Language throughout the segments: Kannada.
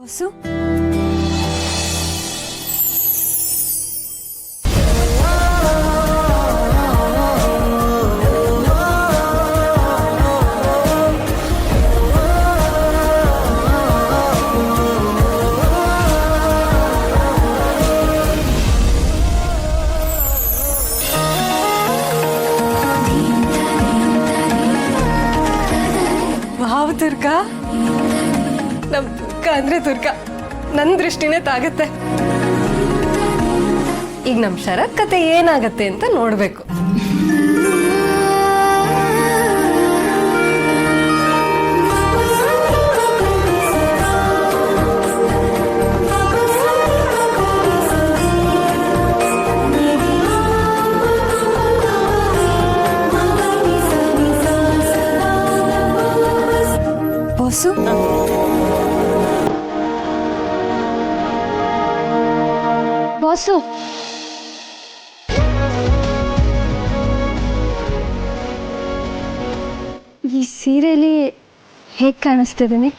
ಹೊಸು ವಾವ್ ದುರ್ಗಾ, ನಮ್ ದುರ್ಗಾ ಅಂದ್ರೆ ದುರ್ಗಾ, ನನ್ನ ದೃಷ್ಟಿನೇ ತಾಗತ್ತೆ. ಈಗ ನಮ್ ಶರತ್ ಕತೆ ಏನಾಗತ್ತೆ ಅಂತ ನೋಡ್ಬೇಕು. ಬಾಸು, ಬಾಸು, ಈ ಸೀರೆಯಲ್ಲಿ ಹೇಗೆ ಕಾಣಿಸ್ತಿದ್ದೀನಿ?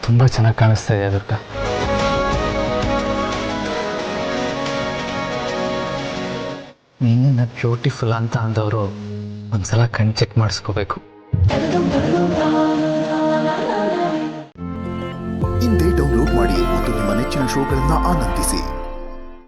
ತುಂಬ ಚೆನ್ನಾಗಿ ಕಾಣಿಸ್ತಾ ಇದೆ ದುರ್ಗಾ. ನೀನು ಬ್ಯೂಟಿಫುಲ್ ಅಂತ ಅಂದವರು ಒಂದ್ಸಲ ಕಣ್ ಚೆಕ್ ಮಾಡಿಸ್ಕೋಬೇಕು. ಇಂದೇ ಡೌನ್ಲೋಡ್ ಮಾಡಿ ಮತ್ತು ನಿಮ್ಮ ನೆಚ್ಚಿನ ಶೋಗಳನ್ನು ಆನಂದಿಸಿ.